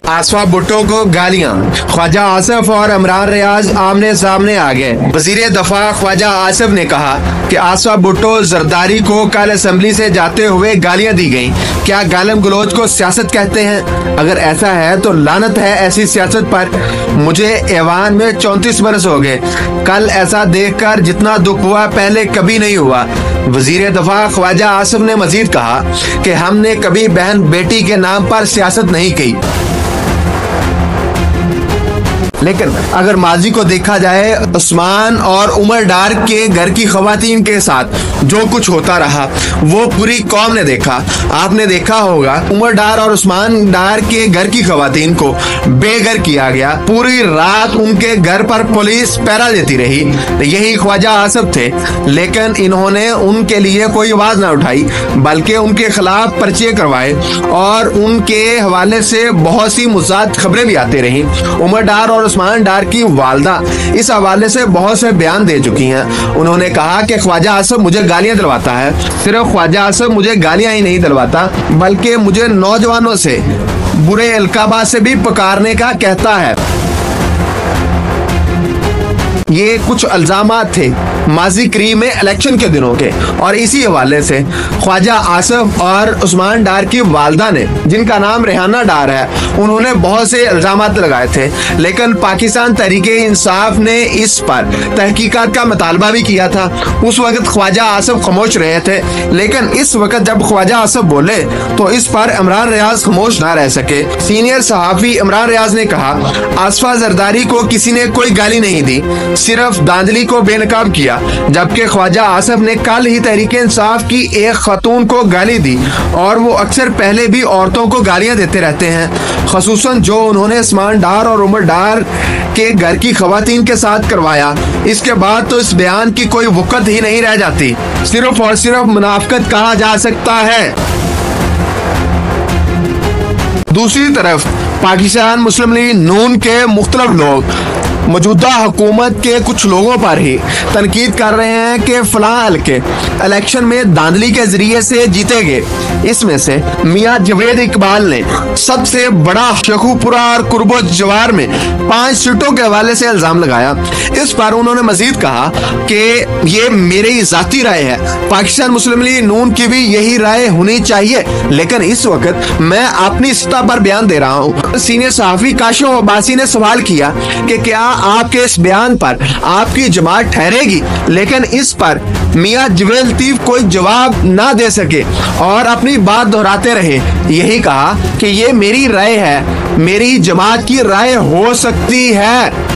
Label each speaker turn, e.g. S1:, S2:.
S1: आसफा भुट्टो को गालियां। ख्वाजा आसिफ और इमरान रियाज आमने सामने आ गए। वजीर दफा ख्वाजा आसिफ ने कहा कि आसफा भुट्टो जरदारी को कल असेंबली से जाते हुए गालियां दी गईं। क्या गालिम गलोच को सियासत कहते हैं? अगर ऐसा है तो लानत है ऐसी सियासत पर। मुझे ऐवान में 34 बरस हो गए। कल ऐसा देखकर जितना दुख हुआ पहले कभी नहीं हुआ। वजीर दफा ख्वाजा आसिफ ने मजीद कहा कि हमने कभी बहन बेटी के नाम पर सियासत नहीं की, लेकिन अगर माजी को देखा जाए, उस्मान और उमर डार के घर की खवातीन के साथ जो कुछ होता रहा वो पूरी कौम ने देखा। आपने देखा होगा उमर डार और उस्मान डार के घर की खवातीन को बेघर किया गया। पूरी रात उनके घर पर पुलिस पहरा देती रही। यही ख्वाजा आसिफ थे, लेकिन इन्होंने उनके लिए कोई आवाज ना उठाई, बल्कि उनके खिलाफ पर्चे करवाए और उनके हवाले से बहुत सी मुज़ाद खबरें भी आती रही। उमर डार और उस्मान डार की वालदा इस हवाले से बहुत से बयान दे चुकी हैं। उन्होंने कहा कि ख्वाजा आसिफ मुझे गालियां दिलवाता है। सिर्फ ख्वाजा आसिफ मुझे गालियां ही नहीं दिलवाता, बल्कि मुझे नौजवानों से बुरे अलकाबा से भी पुकारने का कहता है। ये कुछ इल्जामात थे माजी करीब में इलेक्शन के दिनों के, और इसी हवाले से ख्वाजा आसिफ और उस्मान डार की वालदा ने, जिनका नाम रेहाना डार है, उन्होंने बहुत से इल्जामात लगाए थे। लेकिन पाकिस्तान तहरीके इंसाफ ने इस पर तहकीकात का मुतालबा भी किया था। उस वक्त ख्वाजा आसिफ खामोश रहे थे, लेकिन इस वक्त जब ख्वाजा आसिफ बोले तो इस पर इमरान रियाज खामोश ना रह सके। सीनियर सहाफी इमरान रियाज ने कहा, आसफा जरदारी को किसी ने कोई गाली नहीं दी, सिर्फ धांधली को बेनकाब किया। जबकि ख्वाजा आसिफ ने कल ही तहरीके इंसाफ की एक खातून को गाली दी, और वो अक्सर पहले भी औरतों को गालियां देते रहते हैं, खसूसन जो उन्होंने उस्मान डार और उमर डार के घर की खवातीन के साथ करवाया। इसके बाद तो इस बयान की कोई वक़्त ही नहीं रह जाती। सिर्फ और सिर्फ मुनाफिकत कहा जा सकता है। दूसरी तरफ पाकिस्तान मुस्लिम लीग नून के मुख्तलिफ लोग मौजूदा हुकूमत के कुछ लोगों पर ही तनकीद कर रहे हैं कि फलां हल्के इलेक्शन में धांधली के जरिए से जीते गए। इसमें से मियां जवेद इकबाल ने सबसे बड़ा शेखुपुरा और कुर्बो जवार में 5 सीटों के हवाले से इल्जाम लगाया। इस पर उन्होंने मजीद कहा कि ये मेरी जाती राय है, पाकिस्तान मुस्लिम लीग नून की भी यही राय होनी चाहिए, लेकिन इस वक्त मैं अपनी सतह पर बयान दे रहा हूँ। सीनियर सहाफी काशिफ अब्बासी ने सवाल किया कि क्या आपके इस बयान पर आपकी जमात ठहरेगी, लेकिन इस पर मियां जवेद लतीफ कोई जवाब ना दे सके और अपनी बात दोहराते रहे। यही कहा कि ये मेरी राय है, मेरी जमात की राय हो सकती है।